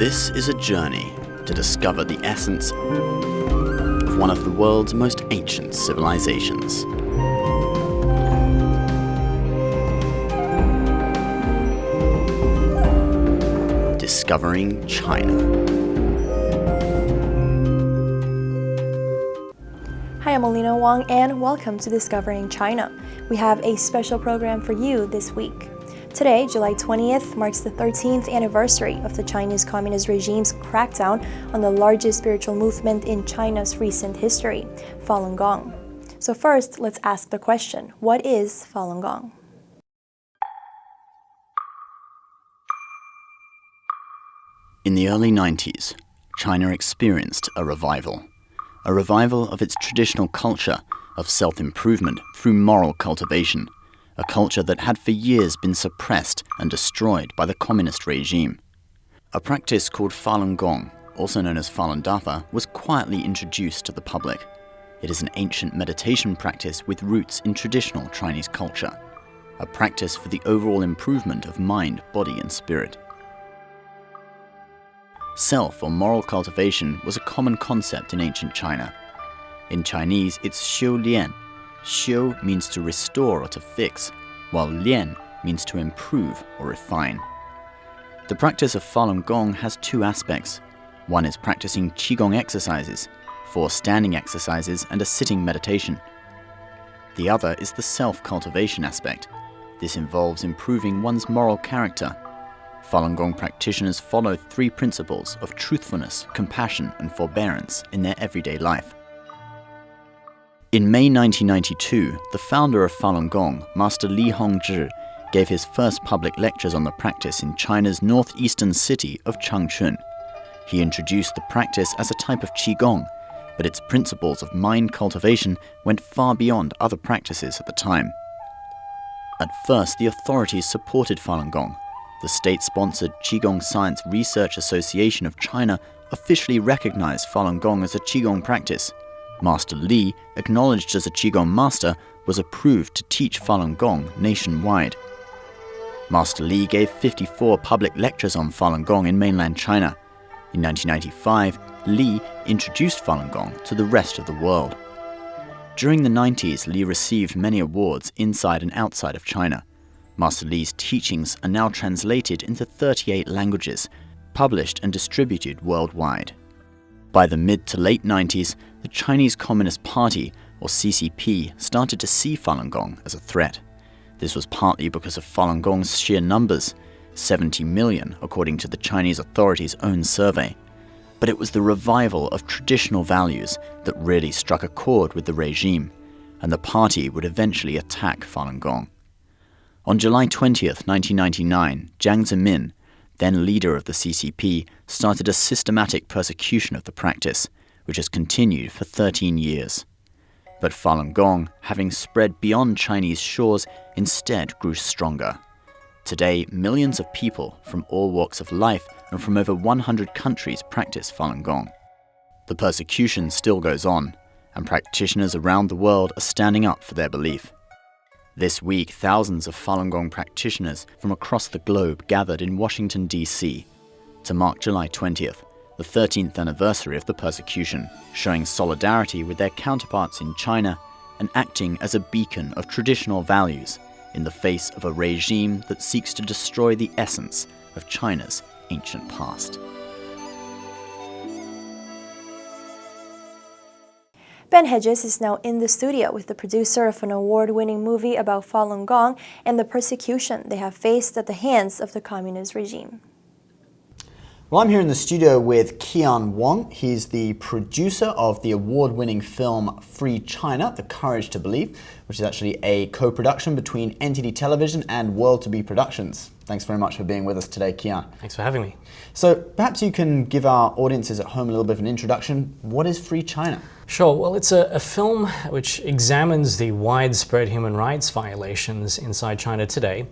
This is a journey to discover the essence of one of the world's most ancient civilizations. Discovering China. Hi, I'm Alina Wang and welcome to Discovering China. We have a special program for you this week. Today, July 20th, marks the 13th anniversary of the Chinese Communist regime's crackdown on the largest spiritual movement in China's recent history, Falun Gong. So first, let's ask the question, what is Falun Gong? In the early 90s, China experienced a revival of its traditional culture of self-improvement through moral cultivation, a culture that had for years been suppressed and destroyed by the communist regime. A practice called Falun Gong, also known as Falun Dafa, was quietly introduced to the public. It is an ancient meditation practice with roots in traditional Chinese culture, a practice for the overall improvement of mind, body, and spirit. Self or moral cultivation was a common concept in ancient China. In Chinese, it's xiu lian. Xiu means to restore or to fix, while lian means to improve or refine. The practice of Falun Gong has two aspects. One is practicing Qigong exercises, 4 standing exercises and a sitting meditation. The other is the self-cultivation aspect. This involves improving one's moral character. Falun Gong practitioners follow 3 principles of truthfulness, compassion, and forbearance in their everyday life. In May 1992, the founder of Falun Gong, Master Li Hongzhi, gave his first public lectures on the practice in China's northeastern city of Changchun. He introduced the practice as a type of Qigong, but its principles of mind cultivation went far beyond other practices at the time. At first, the authorities supported Falun Gong. The state-sponsored Qigong Science Research Association of China officially recognized Falun Gong as a Qigong practice. Master Li, acknowledged as a Qigong master, was approved to teach Falun Gong nationwide. Master Li gave 54 public lectures on Falun Gong in mainland China. In 1995, Li introduced Falun Gong to the rest of the world. During the 90s, Li received many awards inside and outside of China. Master Li's teachings are now translated into 38 languages, published and distributed worldwide. By the mid to late 90s, the Chinese Communist Party, or CCP, started to see Falun Gong as a threat. This was partly because of Falun Gong's sheer numbers, 70 million according to the Chinese authorities' own survey. But it was the revival of traditional values that really struck a chord with the regime, and the party would eventually attack Falun Gong. On July 20th, 1999, Jiang Zemin, then leader of the CCP, started a systematic persecution of the practice, which has continued for 13 years. But Falun Gong, having spread beyond Chinese shores, instead grew stronger. Today, millions of people from all walks of life and from over 100 countries practice Falun Gong. The persecution still goes on, and practitioners around the world are standing up for their belief. This week, thousands of Falun Gong practitioners from across the globe gathered in Washington, D.C. to mark July 20th, the 13th anniversary of the persecution, showing solidarity with their counterparts in China and acting as a beacon of traditional values in the face of a regime that seeks to destroy the essence of China's ancient past. Ben Hedges is now in the studio with the producer of an award-winning movie about Falun Gong and the persecution they have faced at the hands of the communist regime. Well, I'm here in the studio with Kian Wang. He's the producer of the award-winning film Free China, The Courage to Believe, which is actually a co-production between NTD Television and World to Be Productions. Thanks very much for being with us today, Kian. Thanks for having me. So perhaps you can give our audiences at home a little bit of an introduction. What is Free China? Sure. Well, it's a film which examines the widespread human rights violations inside China today,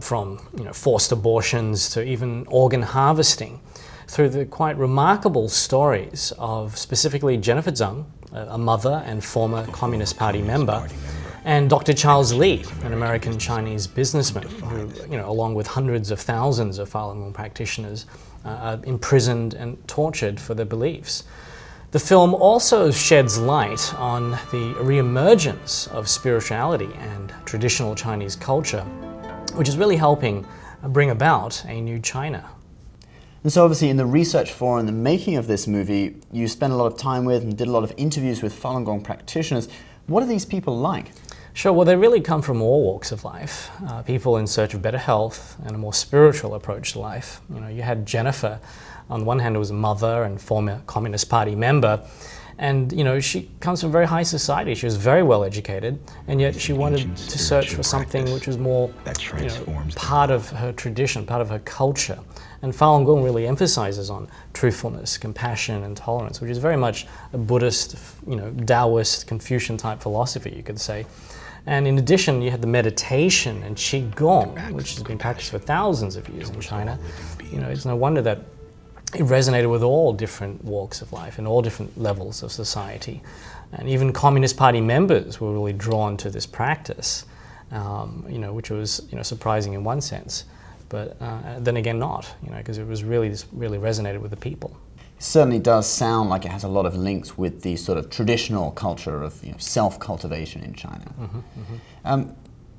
from forced abortions to even organ harvesting, through the quite remarkable stories of specifically Jennifer Zhang, a mother and former Communist Party member, And Dr. Charles Lee, an American Chinese businessman who, along with hundreds of thousands of Falun Gong practitioners, are imprisoned and tortured for their beliefs. The film also sheds light on the re-emergence of spirituality and traditional Chinese culture, which is really helping bring about a new China. And so obviously in the research for and the making of this movie, you spent a lot of time with and did a lot of interviews with Falun Gong practitioners. What are these people like? Sure, well, they really come from all walks of life. People in search of better health and a more spiritual approach to life. You had Jennifer, on the one hand, who was a mother and former Communist Party member, and she comes from very high society. She was very well educated, and yet she wanted to search for something which was more part of her tradition, part of her culture. And Falun Gong really emphasizes on truthfulness, compassion, and tolerance, which is very much a Buddhist, Taoist, Confucian type philosophy, you could say. And in addition, you had the meditation and Qigong, which has been practiced for thousands of years in China. It's no wonder that it resonated with all different walks of life and all different levels of society. And even Communist Party members were really drawn to this practice, which was surprising in one sense, but then again not, because it was really resonated with the people. It certainly does sound like it has a lot of links with the sort of traditional culture of self-cultivation in China.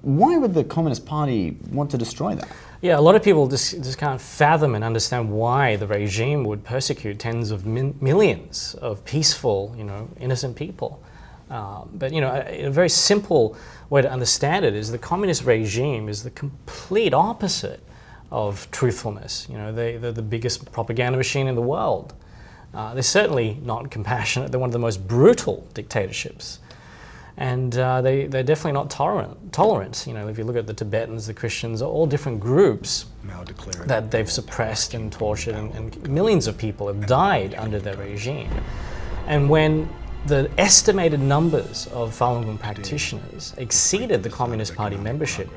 Why would the Communist Party want to destroy that? Yeah, a lot of people just can't fathom and understand why the regime would persecute tens of millions of peaceful, innocent people. But a very simple way to understand it is the communist regime is the complete opposite of truthfulness. They're the biggest propaganda machine in the world. They're certainly not compassionate. They're one of the most brutal dictatorships. And they're definitely not tolerant. If you look at the Tibetans, the Christians, all different groups that they've suppressed and tortured, and millions of people have died under their regime. And when the estimated numbers of Falun Gong practitioners exceeded the Communist Party membership,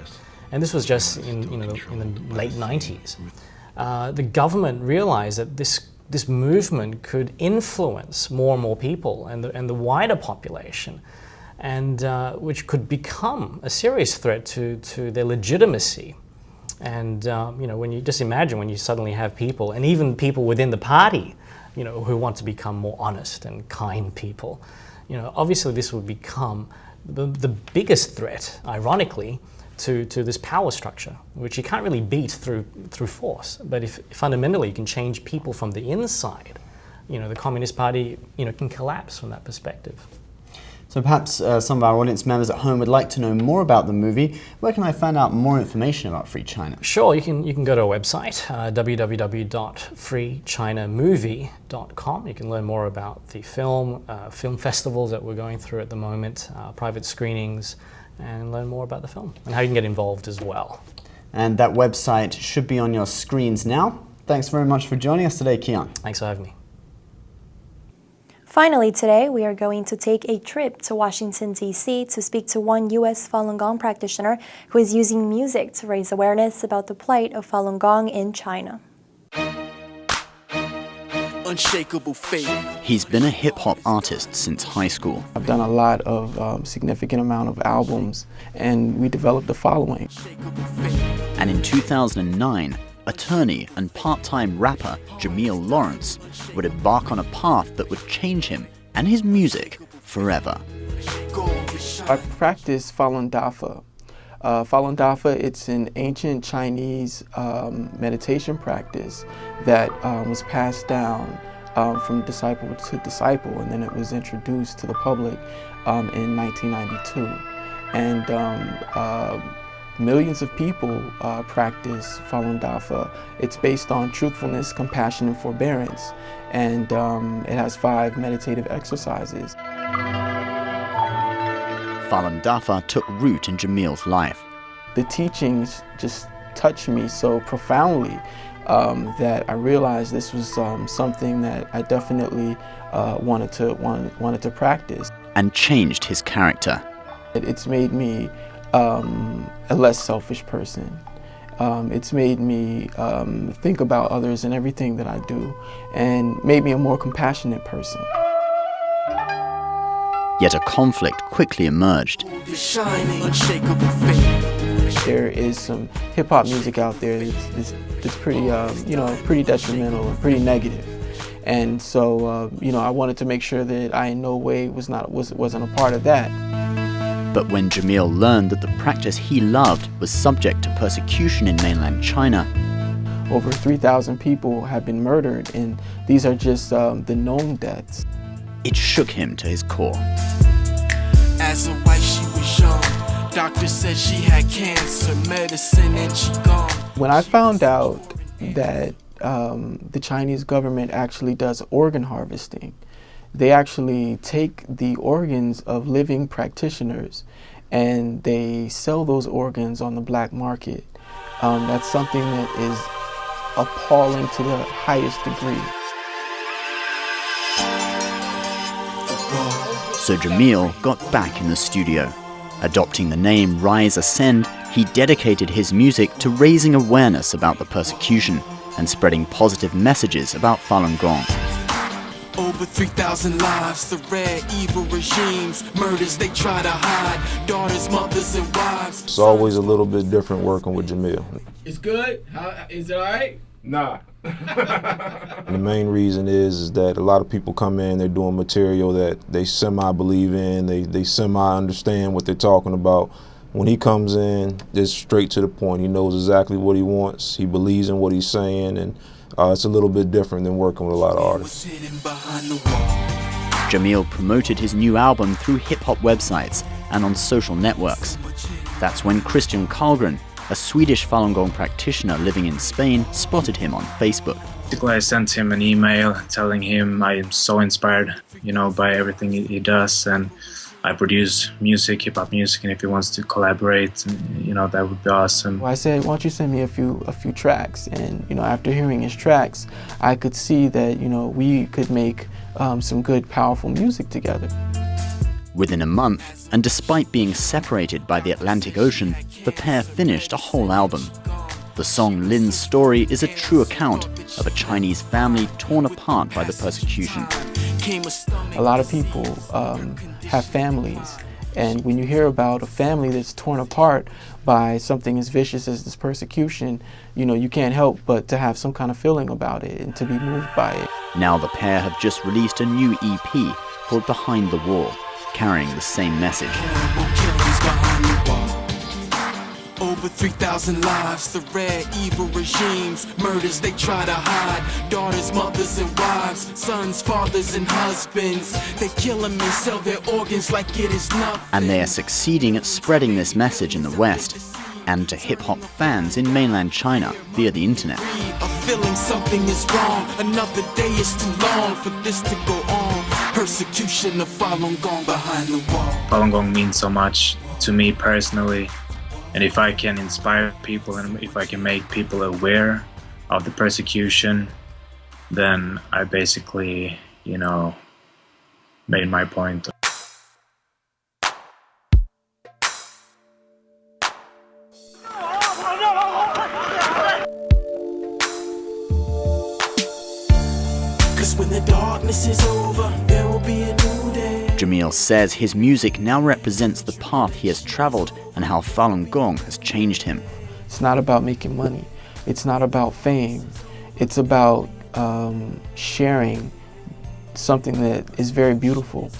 and this was just in the late 90s, the government realized that this movement could influence more and more people and the wider population, and which could become a serious threat to their legitimacy. And when you just imagine when you suddenly have people, and even people within the party, who want to become more honest and kind people, obviously this would become the biggest threat, ironically, to this power structure, which you can't really beat through force. But if fundamentally you can change people from the inside, the Communist Party, can collapse from that perspective. So perhaps some of our audience members at home would like to know more about the movie. Where can I find out more information about Free China? Sure, you can go to our website, www.freechinamovie.com. You can learn more about the film festivals that we're going through at the moment, private screenings, and learn more about the film and how you can get involved as well. And that website should be on your screens now. Thanks very much for joining us today, Kian. Thanks for having me. Finally today, we are going to take a trip to Washington, D.C. to speak to one US Falun Gong practitioner who is using music to raise awareness about the plight of Falun Gong in China. Unshakable faith. He's been a hip-hop artist since high school. I've done a lot of significant amount of albums, and we developed a following. And in 2009, attorney and part-time rapper Jamil Lawrence would embark on a path that would change him and his music forever. I practice Falun Dafa. Falun Dafa, it's an ancient Chinese meditation practice that was passed down from disciple to disciple, and then it was introduced to the public in 1992. And millions of people practice Falun Dafa. It's based on truthfulness, compassion, and forbearance, and it has 5 meditative exercises. Falun Dafa took root in Jamil's life. The teachings just touched me so profoundly that I realized this was something that I definitely wanted to practice. And changed his character. It's made me a less selfish person. It's made me think about others in everything that I do, and made me a more compassionate person. Yet a conflict quickly emerged. Shining, unshakable faith. There is some hip-hop music out there that's pretty, pretty detrimental and pretty negative. And so, I wanted to make sure that I in no way wasn't a part of that. But when Jamil learned that the practice he loved was subject to persecution in mainland China, over 3,000 people have been murdered, and these are just the known deaths. it shook him to his core. As a wife, she was young. Doctor said she had cancer, medicine, and she gone. When I found out that the Chinese government actually does organ harvesting, they actually take the organs of living practitioners and they sell those organs on the black market. That's something that is appalling to the highest degree. So Jamil got back in the studio. Adopting the name Rise Ascend, he dedicated his music to raising awareness about the persecution and spreading positive messages about Falun Gong. Over 3,000 lives, the rare evil regimes, murders they try to hide, daughters, mothers, and wives. It's always a little bit different working with Jamil. It's good? Is it all right? Nah. And the main reason is that a lot of people come in, they're doing material that they semi-believe in, they semi-understand what they're talking about. When he comes in, it's straight to the point. He knows exactly what he wants, he believes in what he's saying, and it's a little bit different than working with a lot of artists. Jamil promoted his new album through hip-hop websites and on social networks. That's when Christian Karlgren, a Swedish Falun Gong practitioner living in Spain, spotted him on Facebook. Basically, I sent him an email telling him I am so inspired, by everything he does, and I produce music, hip-hop music, and if he wants to collaborate, that would be awesome. I said, why don't you send me a few tracks? And after hearing his tracks, I could see that we could make some good, powerful music together. Within a month, and despite being separated by the Atlantic Ocean, the pair finished a whole album. The song Lin's Story is a true account of a Chinese family torn apart by the persecution. A lot of people have families, and when you hear about a family that's torn apart by something as vicious as this persecution, you can't help but to have some kind of feeling about it and to be moved by it. Now the pair have just released a new EP called Behind the Wall, carrying the same message. Over 3,000 lives, the rare evil regimes, murders they try to hide, daughters, mothers, and wives, sons, fathers, and husbands. They kill them and sell their organs like it is nothing. And they are succeeding at spreading this message in the West and to hip-hop fans in mainland China via the internet. A feeling something is wrong, another day is too long for this to go on. Persecution of Falun Gong behind the wall. Falun Gong means so much to me personally, and if I can inspire people and if I can make people aware of the persecution, then I basically, made my point. When the darkness is over, there will be a new day. Jamil says his music now represents the path he has traveled and how Falun Gong has changed him. It's not about making money. It's not about fame. It's about sharing something that is very beautiful,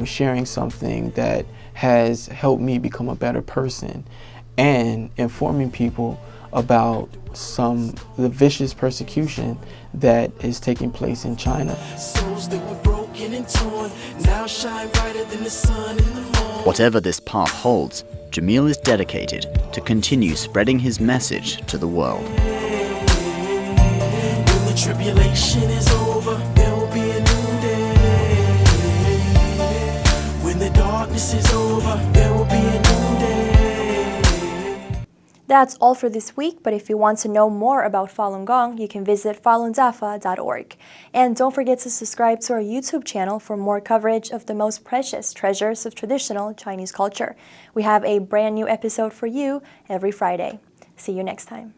sharing something that has helped me become a better person, and informing people about the vicious persecution that is taking place in China. Souls that were broken and torn now shine brighter than the sun in the morning. Whatever this path holds, Jamil is dedicated to continue spreading his message to the world. When the tribulation is over, there will be a new day. When the darkness is over, there will be a new day. That's all for this week, but if you want to know more about Falun Gong, you can visit falundafa.org. And don't forget to subscribe to our YouTube channel for more coverage of the most precious treasures of traditional Chinese culture. We have a brand new episode for you every Friday. See you next time.